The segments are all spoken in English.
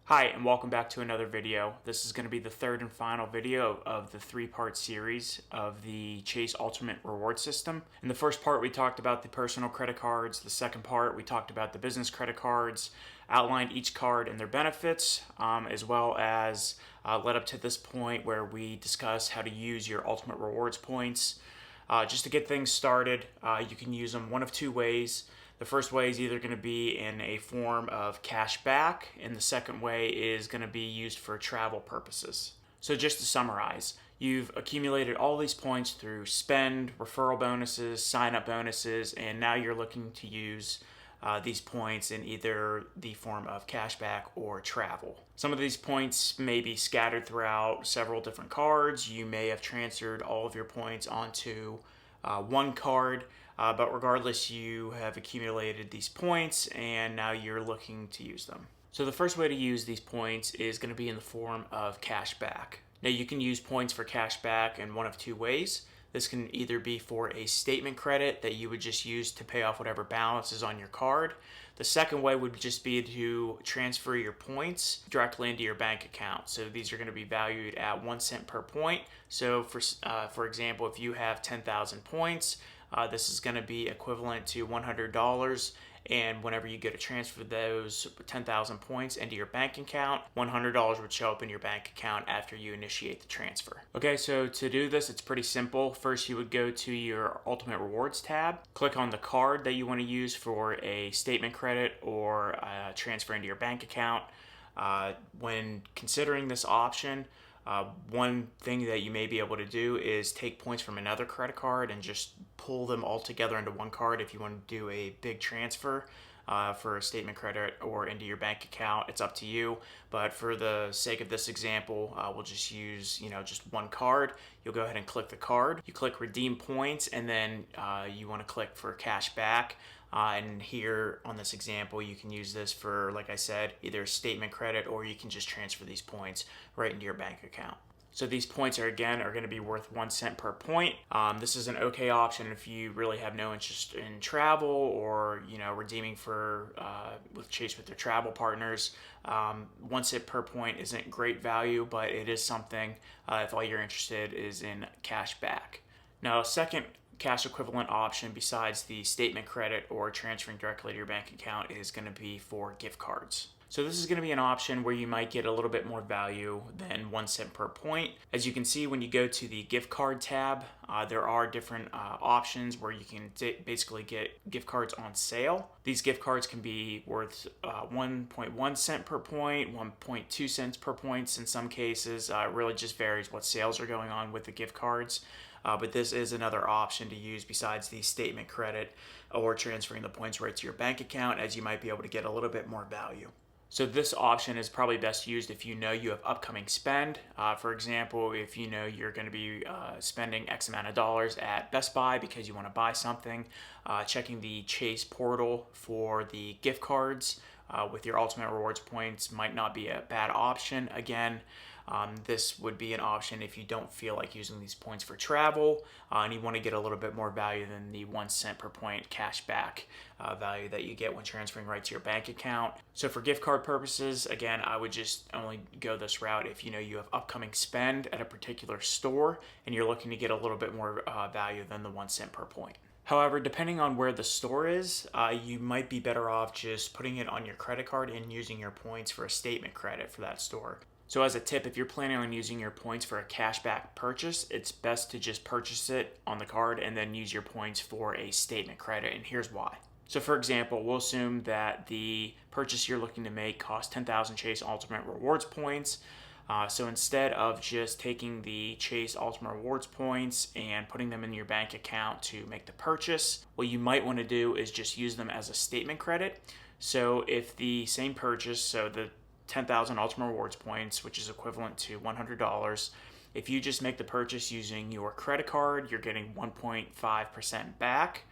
Hi, and welcome back to another video. This is going to be the third and final video of the three-part series of the Chase Ultimate Reward System. In the first part, we talked about the personal credit cards. The second part, we talked about the business credit cards, outlined each card and their benefits, as well as led up to this point where we discuss how to use your Ultimate Rewards points. Just to get things started, you can use them one of two ways. The first way is either going to be in a form of cash back, and the second way is going to be used for travel purposes. So just to summarize, you've accumulated all these points through spend, referral bonuses, sign-up bonuses, and now you're looking to use these points in either the form of cashback or travel. Some of these points may be scattered throughout several different cards. You may have transferred all of your points onto one card, but regardless, you have accumulated these points and now you're looking to use them. So the first way to use these points is going to be in the form of cashback. Now you can use points for cashback in one of two ways. This can either be for a statement credit that you would just use to pay off whatever balance is on your card. The second way would just be to transfer your points directly into your bank account. So these are going to be valued at 1 cent per point. So for example, if you have 10,000 points, this is going to be equivalent to $100. And whenever you get to transfer those 10,000 points into your bank account, $100 would show up in your bank account after you initiate the transfer. Okay, so to do this, it's pretty simple. First, you would go to your Ultimate Rewards tab, click on the card that you want to use for a statement credit or transfer into your bank account. When considering this option, one thing that you may be able to do is take points from another credit card and just pull them all together into one card if you want to do a big transfer for a statement credit or into your bank account. It's up to you, but for the sake of this example, we'll just use just one card. You'll go ahead and click the card. You click redeem points, and then you want to click for cash back. And here on this example, you can use this for, like I said, either a statement credit or you can just transfer these points right into your bank account. So these points are going to be worth 1 cent per point. This is an okay option if you really have no interest in travel or redeeming for with Chase with their travel partners. 1 cent per point isn't great value, but it is something if all you're interested is in cash back. Now, second cash equivalent option besides the statement credit or transferring directly to your bank account is going to be for gift cards. So this is going to be an option where you might get a little bit more value than 1 cent per point. As you can see, when you go to the gift card tab, there are different options where you can basically get gift cards on sale. These gift cards can be worth 1.1 cent per point, 1.2 cents per point in some cases. It really just varies what sales are going on with the gift cards. But this is another option to use besides the statement credit or transferring the points right to your bank account, as you might be able to get a little bit more value. So this option is probably best used if you know you have upcoming spend. For example, if you know you're going to be spending X amount of dollars at Best Buy because you want to buy something, checking the Chase portal for the gift cards with your Ultimate Rewards points might not be a bad option. Again, this would be an option if you don't feel like using these points for travel and you want to get a little bit more value than the 1 cent per point cash back value that you get when transferring right to your bank account. So for gift card purposes, again, I would just only go this route if you know you have upcoming spend at a particular store and you're looking to get a little bit more value than the 1 cent per point. However, depending on where the store is, you might be better off just putting it on your credit card and using your points for a statement credit for that store. So as a tip, if you're planning on using your points for a cashback purchase, it's best to just purchase it on the card and then use your points for a statement credit, and here's why. So for example, we'll assume that the purchase you're looking to make costs 10,000 Chase Ultimate Rewards points. So instead of just taking the Chase Ultimate Rewards points and putting them in your bank account to make the purchase, what you might want to do is just use them as a statement credit. So if the same purchase, so the 10,000 Ultimate Rewards points, which is equivalent to $100, if you just make the purchase using your credit card, you're getting 1.5% back.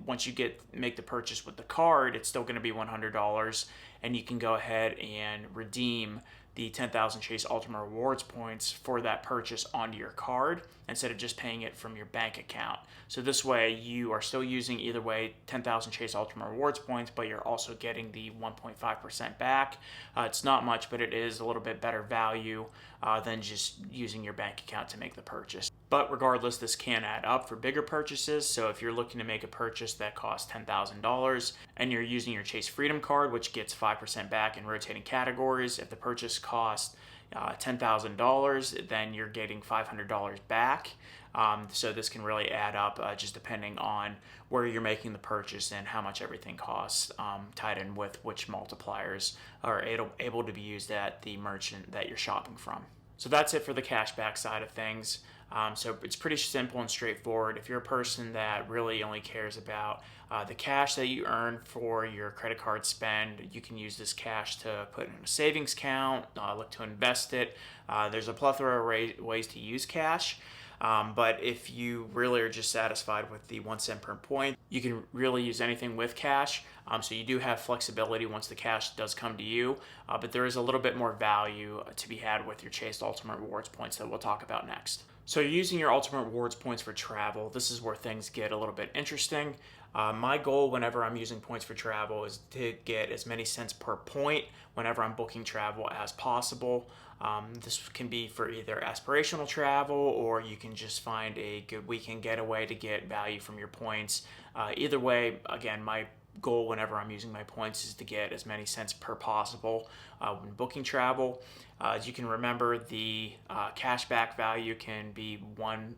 Once you make the purchase with the card, it's still going to be $100, and you can go ahead and redeem the 10,000 Chase Ultimate Rewards points for that purchase onto your card instead of just paying it from your bank account. So this way you are still using either way 10,000 Chase Ultimate Rewards points, but you're also getting the 1.5% back. It's not much, but it is a little bit better value than just using your bank account to make the purchase. But regardless, this can add up for bigger purchases. So if you're looking to make a purchase that costs $10,000 and you're using your Chase Freedom card, which gets 5% back in rotating categories, if the purchase costs $10,000, then you're getting $500 back. So this can really add up just depending on where you're making the purchase and how much everything costs, tied in with which multipliers are able to be used at the merchant that you're shopping from. So that's it for the cashback side of things. So it's pretty simple and straightforward. If you're a person that really only cares about the cash that you earn for your credit card spend, you can use this cash to put in a savings account, look to invest it. There's a plethora of ways to use cash. But if you really are just satisfied with the 1 cent per point, you can really use anything with cash. So you do have flexibility once the cash does come to you, but there is a little bit more value to be had with your Chase Ultimate Rewards points that we'll talk about next. So you're using your Ultimate Rewards points for travel. This is where things get a little bit interesting. My goal whenever I'm using points for travel is to get as many cents per point whenever I'm booking travel as possible. This can be for either aspirational travel, or you can just find a good weekend getaway to get value from your points. Either way, again, my goal whenever I'm using my points is to get as many cents per possible when booking travel. As you can remember, the cashback value can be 1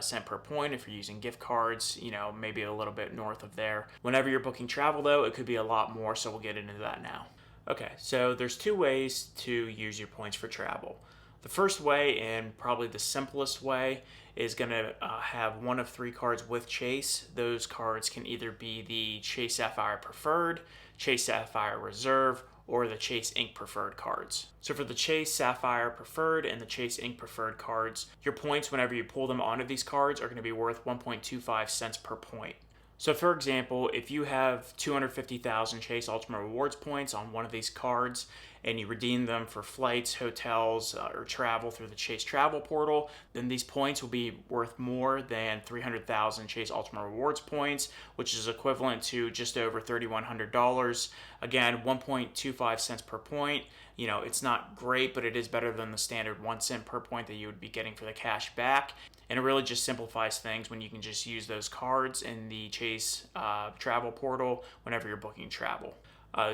cent per point if you're using gift cards, maybe a little bit north of there. Whenever you're booking travel though, it could be a lot more, so we'll get into that now. Okay, so there's 2 ways to use your points for travel. The first way, and probably the simplest way, is going to have one of 3 cards with Chase. Those cards can either be the Chase Sapphire Preferred, Chase Sapphire Reserve, or the Chase Ink Preferred cards. So for the Chase Sapphire Preferred and the Chase Ink Preferred cards, your points whenever you pull them onto these cards are going to be worth 1.25 cents per point. So for example, if you have 250,000 Chase Ultimate Rewards points on one of these cards and you redeem them for flights, hotels, or travel through the Chase Travel Portal, then these points will be worth more than 300,000 Chase Ultimate Rewards points, which is equivalent to just over $3,100. Again, 1.25 cents per point. It's not great, but it is better than the standard 1 cent per point that you would be getting for the cash back. And it really just simplifies things when you can just use those cards in the Chase Travel Portal whenever you're booking travel.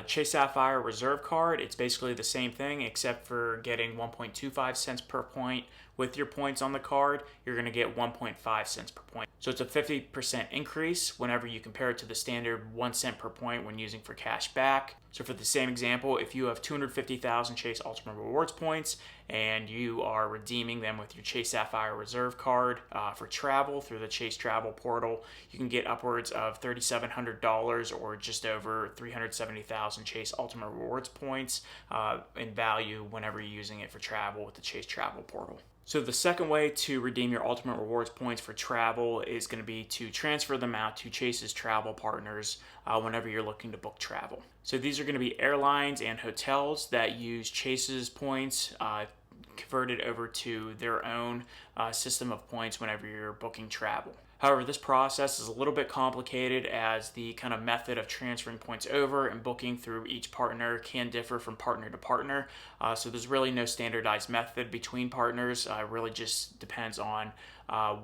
Chase Sapphire Reserve card, it's basically the same thing except for getting 1.25 cents per point. With your points on the card, you're going to get 1.5 cents per point. So it's a 50% increase whenever you compare it to the standard 1 cent per point when using for cash back. So for the same example, if you have 250,000 Chase Ultimate Rewards points and you are redeeming them with your Chase Sapphire Reserve card for travel through the Chase Travel Portal, you can get upwards of $3,700 or just over 370,000 Chase Ultimate Rewards points in value whenever you're using it for travel with the Chase Travel Portal. So the second way to redeem your Ultimate Rewards points for travel is going to be to transfer them out to Chase's travel partners whenever you're looking to book travel. So these are going to be airlines and hotels that use Chase's points converted over to their own system of points whenever you're booking travel. However, this process is a little bit complicated as the kind of method of transferring points over and booking through each partner can differ from partner to partner. So there's really no standardized method between partners. It really just depends on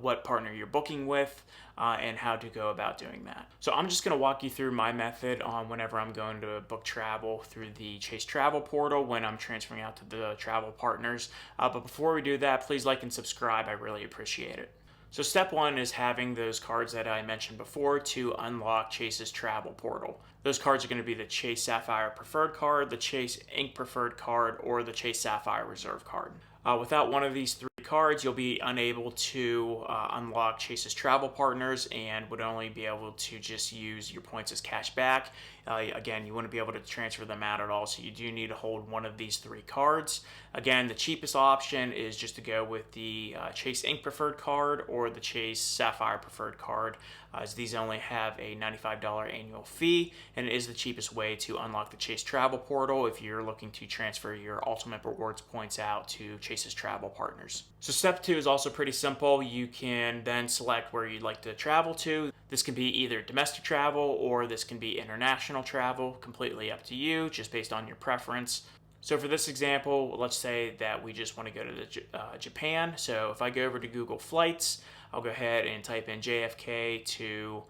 what partner you're booking with and how to go about doing that. So I'm just going to walk you through my method on whenever I'm going to book travel through the Chase Travel Portal when I'm transferring out to the travel partners. But before we do that, please like and subscribe. I really appreciate it. So step 1 is having those cards that I mentioned before to unlock Chase's Travel Portal. Those cards are going to be the Chase Sapphire Preferred card, the Chase Ink Preferred card, or the Chase Sapphire Reserve card. Without one of these 3 cards, you'll be unable to unlock Chase's travel partners and would only be able to just use your points as cash back. Again, you wouldn't be able to transfer them out at all, so you do need to hold one of these 3 cards. Again, the cheapest option is just to go with the Chase Ink Preferred card or the Chase Sapphire Preferred card, as these only have a $95 annual fee, and it is the cheapest way to unlock the Chase Travel Portal if you're looking to transfer your Ultimate Rewards points out to Chase's travel partners. So step 2 is also pretty simple. You can then select where you'd like to travel to. This can be either domestic travel or this can be international travel, completely up to you, just based on your preference. So for this example, let's say that we just want to go to Japan. So if I go over to Google Flights, I'll go ahead and type in JFK to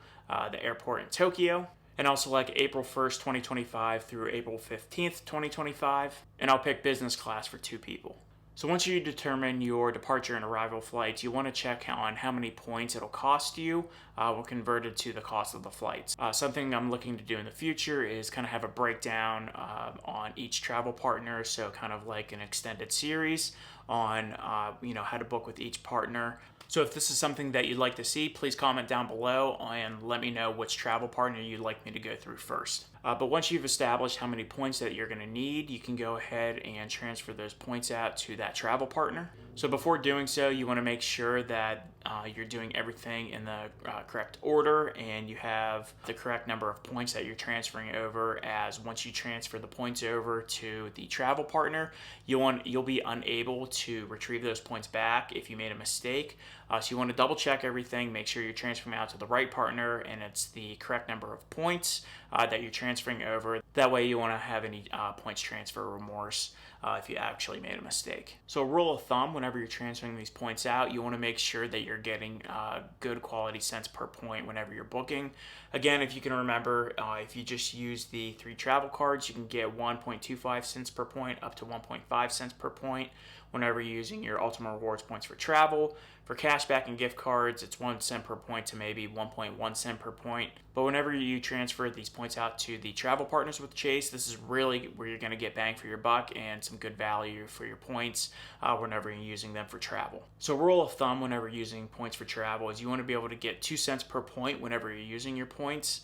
the airport in Tokyo. And I'll select April 1st, 2025 through April 15th, 2025. And I'll pick business class for 2 people. So once you determine your departure and arrival flights, you want to check on how many points it'll cost you when converted to the cost of the flights. Something I'm looking to do in the future is kind of have a breakdown on each travel partner, so kind of like an extended series on how to book with each partner. So if this is something that you'd like to see, please comment down below and let me know which travel partner you'd like me to go through first. But once you've established how many points that you're going to need, you can go ahead and transfer those points out to that travel partner. So before doing so, you want to make sure that you're doing everything in the correct order and you have the correct number of points that you're transferring over, as once you transfer the points over to the travel partner, you'll be unable to retrieve those points back if you made a mistake. So you want to double check everything, make sure you're transferring out to the right partner and it's the correct number of points that you're transferring over. That way you won't have any points transfer remorse if you actually made a mistake. So a rule of thumb, whenever you're transferring these points out, you want to make sure that you're getting good quality cents per point whenever you're booking. Again, if you can remember, if you just use the 3 travel cards, you can get 1.25 cents per point up to 1.5 cents per point whenever you're using your Ultimate Rewards points for travel. For cashback and gift cards, it's 1 cent per point to maybe 1.1 cent per point. But whenever you transfer these points out to the travel partners with Chase, this is really where you're going to get bang for your buck and some good value for your points whenever you're using them for travel. So rule of thumb whenever using points for travel is you want to be able to get 2 cents per point whenever you're using your points.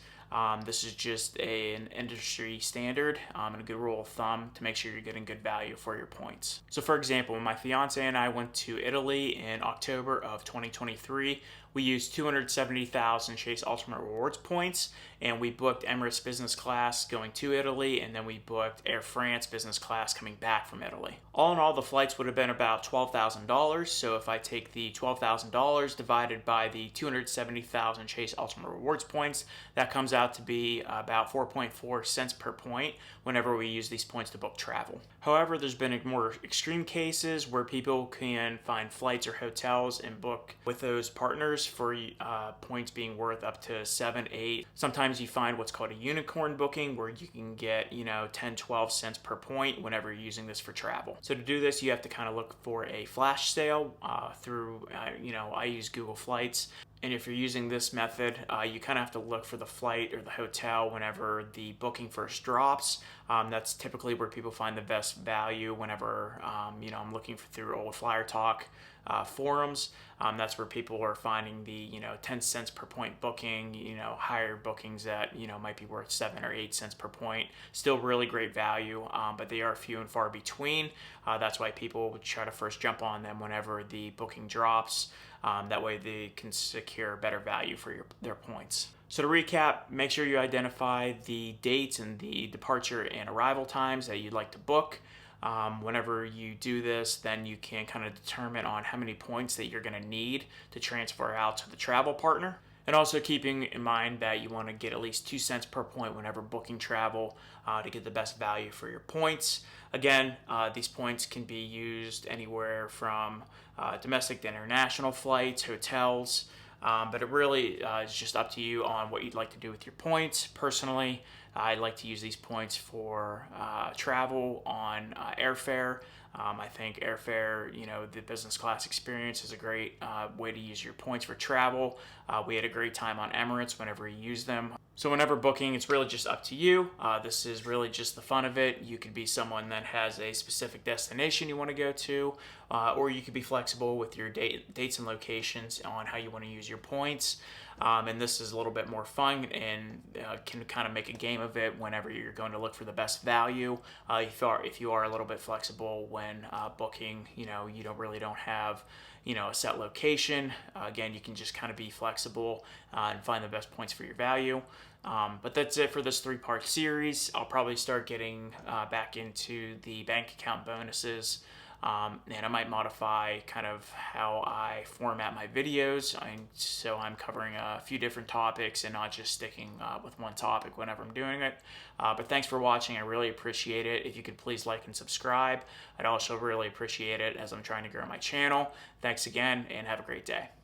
This is just an industry standard and a good rule of thumb to make sure you're getting good value for your points. So for example, when my fiance and I went to Italy in October of 2023, we used 270,000 Chase Ultimate Rewards points, and we booked Emirates Business Class going to Italy, and then we booked Air France Business Class coming back from Italy. All in all, the flights would have been about $12,000, so if I take the $12,000 divided by the 270,000 Chase Ultimate Rewards points, that comes out to be about 4.4 cents per point whenever we use these points to book travel. However, there's been more extreme cases where people can find flights or hotels and book with those partners for points being worth up to 7, 8. Sometimes you find what's called a unicorn booking where you can get 10, 12 cents per point whenever you're using this for travel. So to do this, you have to kind of look for a flash sale through, I use Google Flights. And if you're using this method, you kind of have to look for the flight or the hotel whenever the booking first drops. That's typically where people find the best value whenever, I'm looking through old Flyer Talk forums. That's where people are finding the 10 cents per point booking, higher bookings that might be worth 7 or 8 cents per point. Still really great value, but they are few and far between. That's why people would try to first jump on them whenever the booking drops. That way they can secure better value for their points. So to recap, make sure you identify the dates and the departure and arrival times that you'd like to book. Whenever you do this, then you can kind of determine on how many points that you're going to need to transfer out to the travel partner. And also keeping in mind that you want to get at least 2 cents per point whenever booking travel to get the best value for your points. Again, these points can be used anywhere from domestic to international flights, hotels, but it really is just up to you on what you'd like to do with your points. Personally, I like to use these points for travel on airfare. I think airfare, the business class experience is a great way to use your points for travel. We had a great time on Emirates whenever we used them. So whenever booking, it's really just up to you. This is really just the fun of it. You could be someone that has a specific destination you want to go to, or you could be flexible with your dates and locations on how you want to use your points. And this is a little bit more fun and can kind of make a game of it whenever you're going to look for the best value. If you are a little bit flexible when booking, you don't have a set location. Again, you can just kind of be flexible and find the best points for your value. But that's it for this three-part series. I'll probably start getting back into the bank account bonuses. And I might modify kind of how I format my videos, so I'm covering a few different topics and not just sticking with one topic whenever I'm doing it. But thanks for watching. I really appreciate it. If you could please like and subscribe, I'd also really appreciate it as I'm trying to grow my channel. Thanks again, and have a great day.